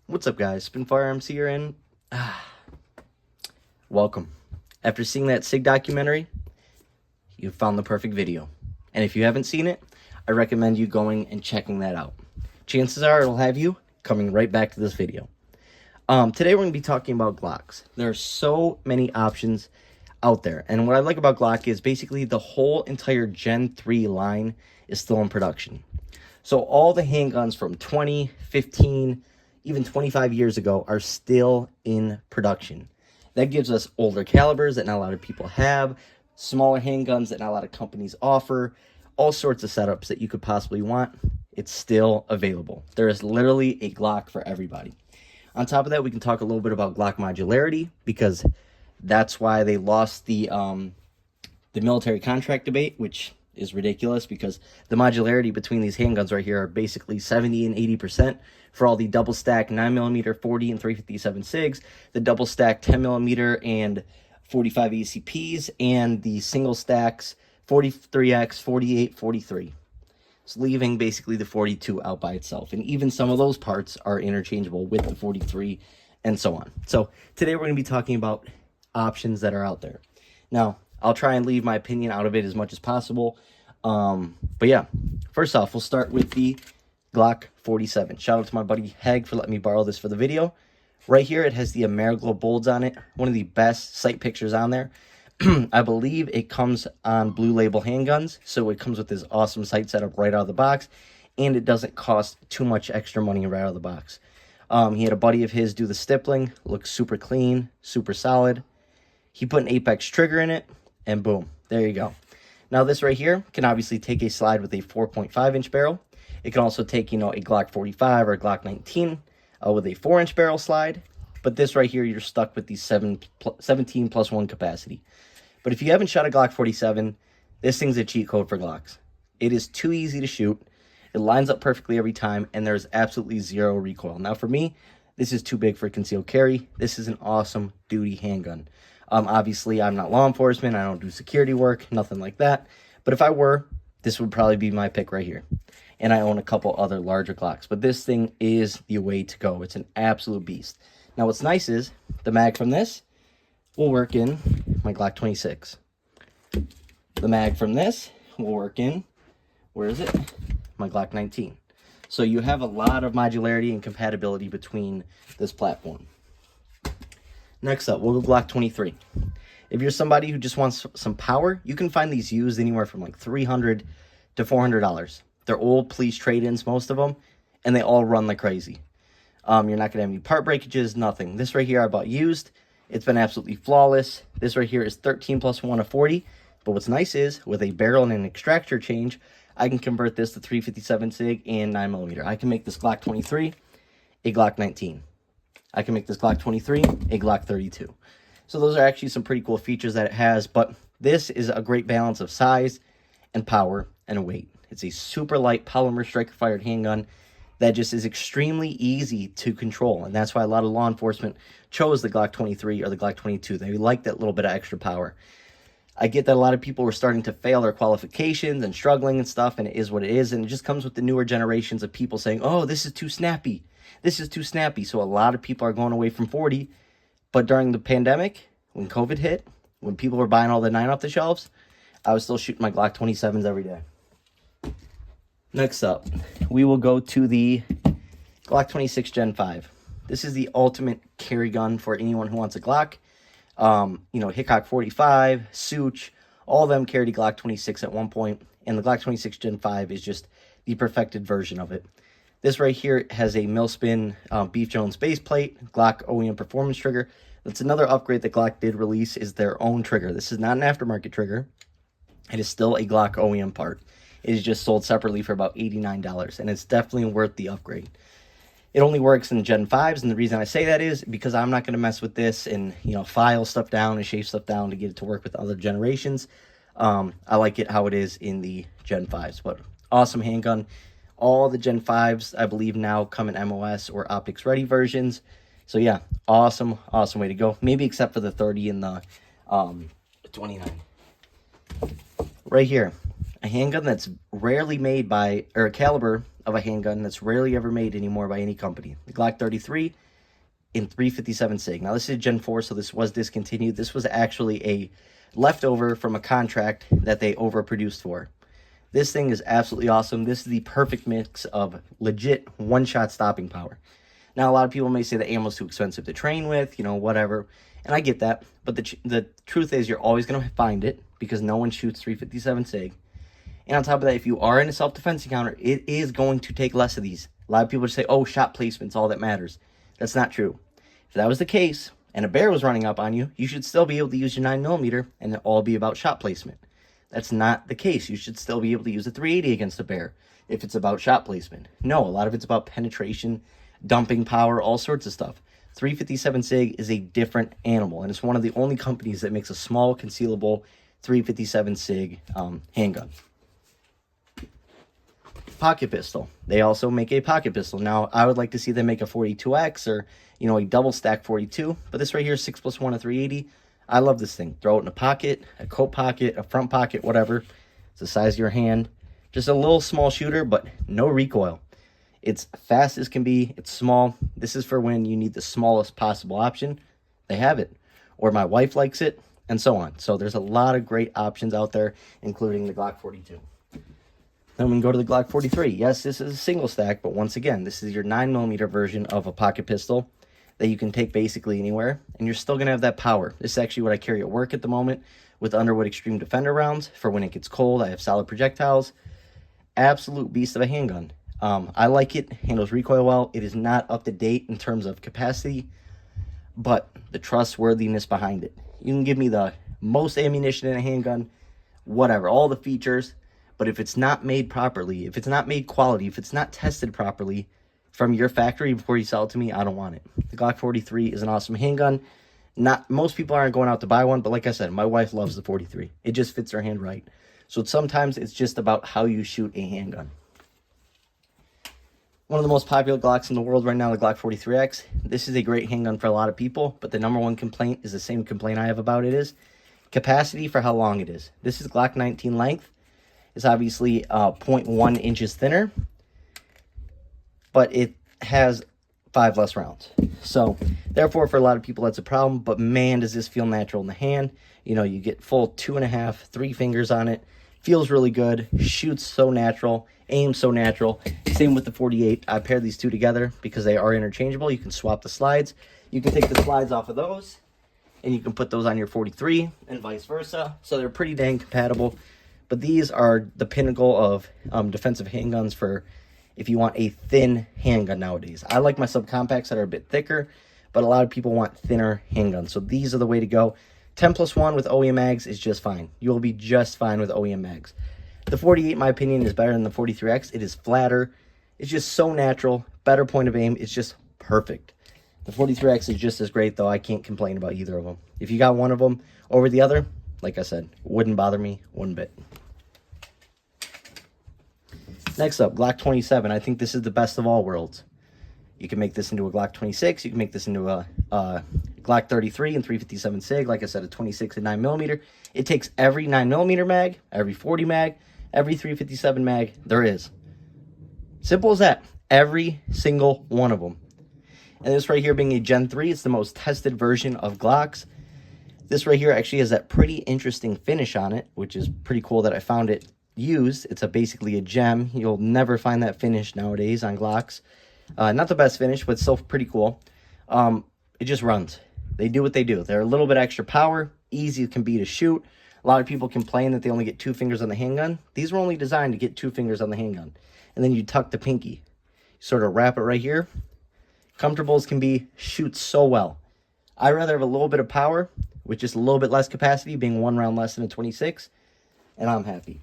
What's up, guys? Spin Firearms here, and welcome. After seeing that SIG documentary, you found the perfect video. And if you haven't seen it, I recommend you going and checking that out. Chances are it'll have you coming right back to this video. Today we're going to be talking about Glocks. There are so many options out there, and what I like about Glock is basically the whole entire Gen 3 line is still in production. So all the handguns from 20, 15, even 25 years ago are still in production. That gives us older calibers that not a lot of people have, smaller handguns that not a lot of companies offer, all sorts of setups that you could possibly want. It's still available. There is literally a Glock for everybody. On top of that, we can talk a little bit about Glock modularity, because that's why they lost the military contract debate, which is ridiculous, because the modularity between these handguns right here are basically 70 and 80% for all the double stack 9mm 40 and 357 SIGs, the double stack 10mm and 45 ACPs, and the single stacks 43X, 48, 43. It's leaving basically the 42 out by itself, and even some of those parts are interchangeable with the 43 and so on. So today we're going to be talking about options that are out there. Now, I'll try and leave my opinion out of it as much as possible. But yeah, first off, we'll start with the Glock 47. Shout out to my buddy Heg for letting me borrow this for the video. Right here, it has the Ameriglow bolts on it. One of the best sight pictures on there. I believe it comes on Blue Label handguns, so it comes with this awesome sight setup right out of the box, and it doesn't cost too much extra money right out of the box. He had a buddy of his do the stippling. Looks super clean, super solid. He put an Apex trigger in it, and boom, there you go. Now this right here can obviously take a slide with a 4.5-inch barrel. It can also take, a Glock 45 or a Glock 19 with a 4-inch barrel slide. But this right here, you're stuck with the 17 plus 1 capacity. But if you haven't shot a Glock 47, this thing's a cheat code for Glocks. It is too easy to shoot. It lines up perfectly every time, and there's absolutely zero recoil. Now for me, this is too big for concealed carry. This is an awesome duty handgun. Obviously, I'm not law enforcement. I don't do security work, nothing like that. But if I were, this would probably be my pick right here. And I own a couple other larger Glocks. But this thing is the way to go. It's an absolute beast. Now, what's nice is the mag from this will work in my Glock 26. The mag from this will work in, where is it? My Glock 19. So you have a lot of modularity and compatibility between this platform. Next up, we'll go Glock 23. If you're somebody who just wants some power, you can find these used anywhere from like $300 to $400. They're old police trade-ins, most of them, and they all run like crazy. You're not going to have any part breakages, nothing. This right here I bought used. It's been absolutely flawless. This right here is 13 plus 1 of 40. But what's nice is, with a barrel and an extractor change, I can convert this to 357 SIG and 9mm. I can make this Glock 23 a Glock 19. I can make this Glock 23 a Glock 32. So those are actually some pretty cool features that it has. But this is a great balance of size and power and weight. It's a super light polymer striker-fired handgun that just is extremely easy to control. And that's why a lot of law enforcement chose the Glock 23 or the Glock 22. They like that little bit of extra power. I get that a lot of people were starting to fail their qualifications and struggling and stuff, and it is what it is. And it just comes with the newer generations of people saying, oh, this is too snappy. This is too snappy. So a lot of people are going away from 40. But during the pandemic, when COVID hit, when people were buying all the 9 off the shelves, I was still shooting my Glock 27s every day. Next up, we will go to the Glock 26 Gen 5. This is the ultimate carry gun for anyone who wants a Glock. Hickok 45, Such, all of them carried a Glock 26 at one point, and the Glock 26 Gen 5 is just the perfected version of it. This right here has a Millspin Beef Jones base plate, Glock OEM performance trigger. That's another upgrade that Glock did release, is their own trigger. This is not an aftermarket trigger. It is still a Glock OEM part. It is just sold separately for about $89, and it's definitely worth the upgrade. It only works in Gen 5s, and the reason I say that is because I'm not going to mess with this and, file stuff down and shave stuff down to get it to work with other generations. I like it how it is in the Gen 5s, but awesome handgun. All the Gen 5s, I believe, now come in MOS or optics ready versions. So yeah, awesome way to go. Maybe except for the 30 and the 29. Right here, a handgun that's rarely made by, or a caliber of a handgun that's rarely ever made anymore by any company. The Glock 33 in 357 SIG. Now this is Gen 4, so this was discontinued. This was actually a leftover from a contract that they overproduced for. This thing is absolutely awesome. This is the perfect mix of legit one-shot stopping power. Now, a lot of people may say the ammo's too expensive to train with, you know, whatever. And I get that. But the truth is you're always going to find it because no one shoots 357 SIG. And on top of that, if you are in a self-defense encounter, it is going to take less of these. A lot of people just say, oh, shot placement's all that matters. That's not true. If that was the case and a bear was running up on you, you should still be able to use your 9mm and it all be about shot placement. That's not the case. You should still be able to use a 380 against a bear if it's about shot placement. No, a lot of it's about penetration, dumping power, all sorts of stuff. 357 SIG is a different animal, and it's one of the only companies that makes a small, concealable 357 SIG handgun. Pocket pistol. They also make a pocket pistol. Now, I would like to see them make a 42X or, you know, a double stack 42, but this right here is 6+1 of 380. I love this thing. Throw it in a pocket, a coat pocket, a front pocket, whatever. It's the size of your hand. Just a little small shooter, but no recoil. It's fast as can be. It's small. This is for when you need the smallest possible option. They have it. Or my wife likes it, and so on. So there's a lot of great options out there, including the Glock 42. Then we can go to the Glock 43. Yes, this is a single stack, but once again, this is your 9mm version of a pocket pistol that you can take basically anywhere, and you're still going to have that power. This is actually what I carry at work at the moment with Underwood Extreme Defender rounds. For when it gets cold, I have solid projectiles. Absolute beast of a handgun. I like it. Handles recoil well. It is not up to date in terms of capacity, but the trustworthiness behind it. You can give me the most ammunition in a handgun, whatever, all the features, but if it's not made properly, if it's not made quality, if it's not tested properly from your factory before you sell it to me, I don't want it. The Glock 43 is an awesome handgun. Most people aren't going out to buy one, but like I said, my wife loves the 43. It just fits her hand right. So sometimes it's just about how you shoot a handgun. One of the most popular Glocks in the world right now, the Glock 43X. This is a great handgun for a lot of people, but the number one complaint is the same complaint I have about it is capacity for how long it is. This is Glock 19 length. It's obviously 0.1 inches thinner, but it has 5 less rounds. So therefore, for a lot of people, that's a problem, but man, does this feel natural in the hand. You know, you get full 2.5, 3 fingers on it. Feels really good. Shoots so natural. Aims so natural. Same with the 48. I paired these two together because they are interchangeable. You can swap the slides. You can take the slides off of those, and you can put those on your 43 and vice versa. So they're pretty dang compatible. But these are the pinnacle of defensive handguns for if you want a thin handgun nowadays. I like my subcompacts that are a bit thicker, but a lot of people want thinner handguns. So these are the way to go. 10+1 with OEM mags is just fine. You will be just fine with OEM mags. The 48, in my opinion, is better than the 43X. It is flatter. It's just so natural. Better point of aim. It's just perfect. The 43X is just as great, though. I can't complain about either of them. If you got one of them over the other, like I said, wouldn't bother me one bit. Next up, Glock 27. I think this is the best of all worlds. You can make this into a Glock 26. You can make this into a Glock 33 and 357 SIG. Like I said, a 26 and 9mm. It takes every 9mm mag, every 40 mag, every 357 mag there is. Simple as that. Every single one of them. And this right here being a Gen 3, it's the most tested version of Glocks. This right here actually has that pretty interesting finish on it, which is pretty cool that I found it used. It's basically a gem. You'll never find that finish nowadays on Glocks. Not the best finish, but still pretty cool. It just runs. They do what they do. They're a little bit extra power. Easy it can be to shoot. A lot of people complain that they only get 2 fingers on the handgun. These were only designed to get 2 fingers on the handgun. And then you tuck the pinky. You sort of wrap it right here. Comfortable as can be. Shoots so well. I'd rather have a little bit of power with just a little bit less capacity, being 1 round less than a 26. And I'm happy.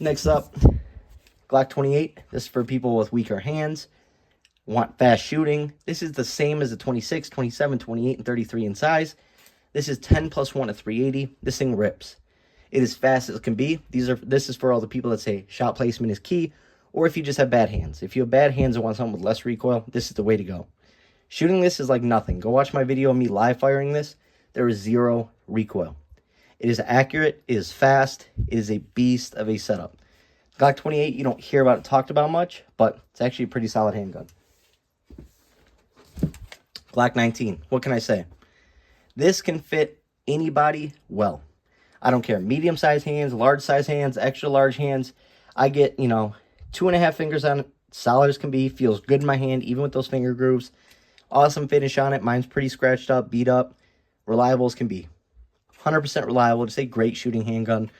Next up, Glock 28. This is for people with weaker hands. Want fast shooting. This is the same as the 26, 27, 28, and 33 in size. This is 10+1 of 380. This thing rips. It is fast as it can be. This is for all the people that say shot placement is key, or if you just have bad hands. If you have bad hands and want something with less recoil, this is the way to go. Shooting this is like nothing. Go watch my video of me live firing this. There is 0 recoil. It is accurate. It is fast. It is a beast of a setup. Glock 28, you don't hear about it talked about much, but it's actually a pretty solid handgun. Glock 19, what can I say? This can fit anybody well. I don't care. Medium-sized hands, large-sized hands, extra-large hands. I get, 2.5 fingers on it. Solid as can be. Feels good in my hand, even with those finger grooves. Awesome finish on it. Mine's pretty scratched up, beat up. Reliable as can be. 100% reliable. Just a great shooting handgun.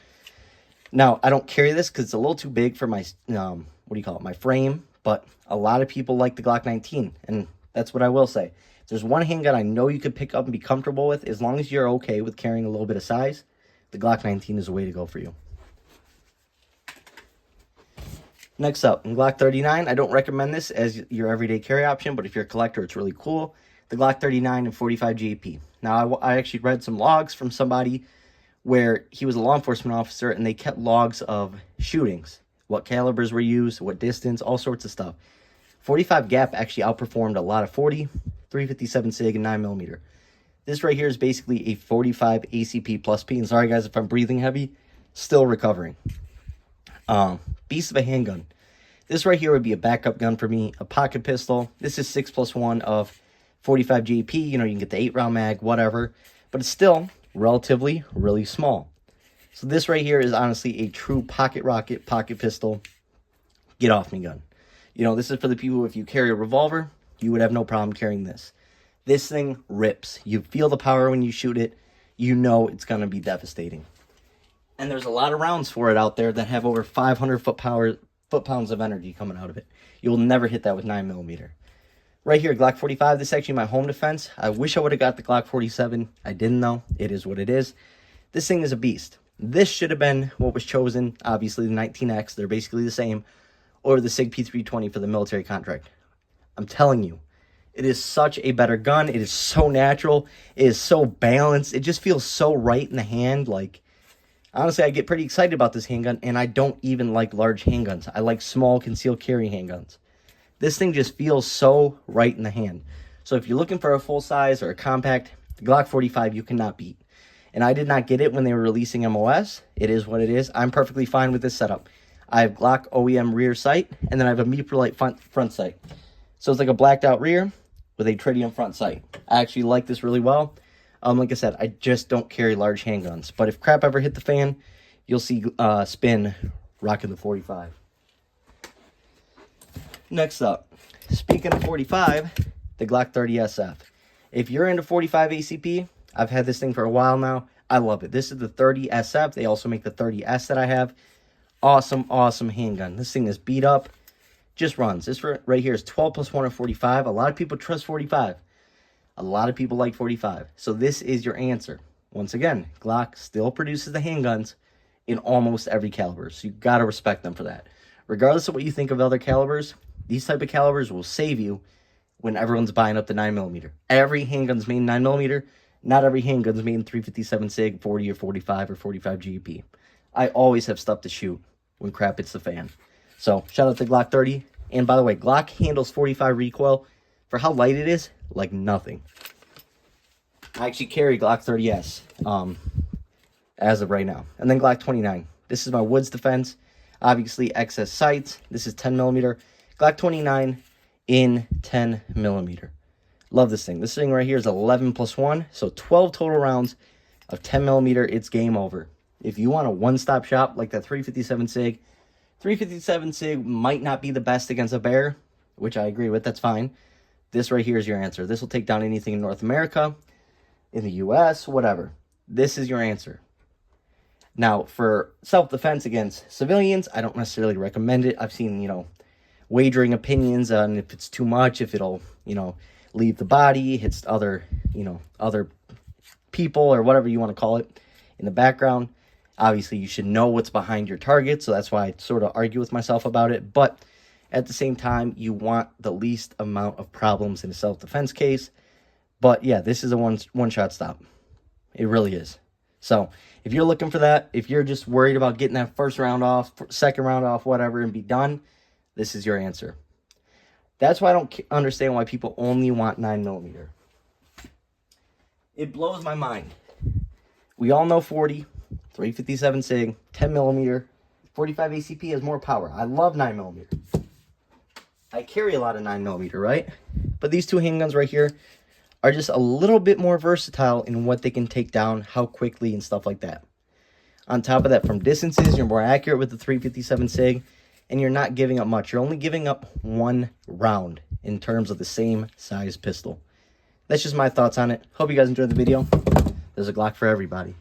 Now, I don't carry this because it's a little too big for my, my frame. But a lot of people like the Glock 19. And that's what I will say. If there's one handgun I know you could pick up and be comfortable with, as long as you're okay with carrying a little bit of size, the Glock 19 is the way to go for you. Next up, in Glock 39, I don't recommend this as your everyday carry option, but if you're a collector, it's really cool. The Glock 39 and 45 GAP. Now, I actually read some logs from somebody where he was a law enforcement officer, and they kept logs of shootings, what calibers were used, what distance, all sorts of stuff. 45 gap actually outperformed a lot of 40, 357 SIG, and 9mm. This right here is basically a 45 ACP plus P. And sorry, guys, if I'm breathing heavy, still recovering. Beast of a handgun. This right here would be a backup gun for me, a pocket pistol. This is 6+1 of 45 GAP. You can get the 8-round mag, whatever. But it's still relatively really small. So this right here is honestly a true pocket rocket, pocket pistol, get off me gun. This is for the people, if you carry a revolver, you would have no problem carrying this. This thing rips. You feel the power when you shoot it. You know it's going to be devastating. And there's a lot of rounds for it out there that have over 500 foot-pounds of energy coming out of it. You'll never hit that with 9mm. Right here, Glock 45. This is actually my home defense. I wish I would have got the Glock 47. I didn't, though. It is what it is. This thing is a beast. This should have been what was chosen. Obviously, the 19X. They're basically the same. Or the SIG P320 for the military contract. I'm telling you. It is such a better gun. It is so natural. It is so balanced. It just feels so right in the hand. Honestly, I get pretty excited about this handgun, and I don't even like large handguns. I like small concealed carry handguns. This thing just feels so right in the hand. So if you're looking for a full size or a compact, the Glock 45 you cannot beat. And I did not get it when they were releasing MOS. It is what it is. I'm perfectly fine with this setup. I have Glock OEM rear sight, and then I have a Meeprolite front sight. So it's like a blacked out rear with a tritium front sight. I actually like this really well. Like I said, I just don't carry large handguns. But if crap ever hit the fan, you'll see Spin rocking the 45. Next up, speaking of 45, the Glock 30 SF. If you're into 45 ACP, I've had this thing for a while now. I love it. This is the 30 SF. They also make the 30S that I have. Awesome, awesome handgun. This thing is beat up. Just runs. This right here is 12+1 of 45. A lot of people trust 45. A lot of people like 45. So this is your answer. Once again, Glock still produces the handguns in almost every caliber. So you got to respect them for that. Regardless of what you think of other calibers, these type of calibers will save you when everyone's buying up the 9mm. Every handgun's made in 9mm. Not every handgun's made in 357 SIG, 40 or 45 or 45 GP. I always have stuff to shoot when crap hits the fan. So, shout out to Glock 30. And by the way, Glock handles 45 recoil for how light it is, like nothing. I actually carry Glock 30S as of right now. And then Glock 29. This is my Woods defense. Obviously, XS sights. This is 10mm. Glock 29 in 10mm. Love this thing. This thing right here is 11+1. So 12 total rounds of 10mm. It's game over. If you want a one-stop shop like that 357 SIG, 357 SIG might not be the best against a bear, which I agree with. That's fine. This right here is your answer. This will take down anything in North America, in the U.S., whatever. This is your answer. Now, for self-defense against civilians, I don't necessarily recommend it. I've seen, wagering opinions on if it's too much, if it'll, leave the body, hits other, other people or whatever you want to call it in the background. Obviously, you should know what's behind your target, so that's why I sort of argue with myself about it. But at the same time, you want the least amount of problems in a self-defense case. But yeah, this is a one-shot stop. It really is. So if you're looking for that, if you're just worried about getting that first round off, second round off, whatever, and be done, this is your answer. That's why I don't understand why people only want 9mm. It blows my mind. We all know 40, 357 SIG, 10mm, 45 ACP has more power. I love 9mm. I carry a lot of 9mm, right? But these two handguns right here are just a little bit more versatile in what they can take down, how quickly, and stuff like that. On top of that, from distances, you're more accurate with the 357 SIG, and you're not giving up much. You're only giving up 1 round in terms of the same size pistol. That's just my thoughts on it. Hope you guys enjoyed the video. There's a Glock for everybody.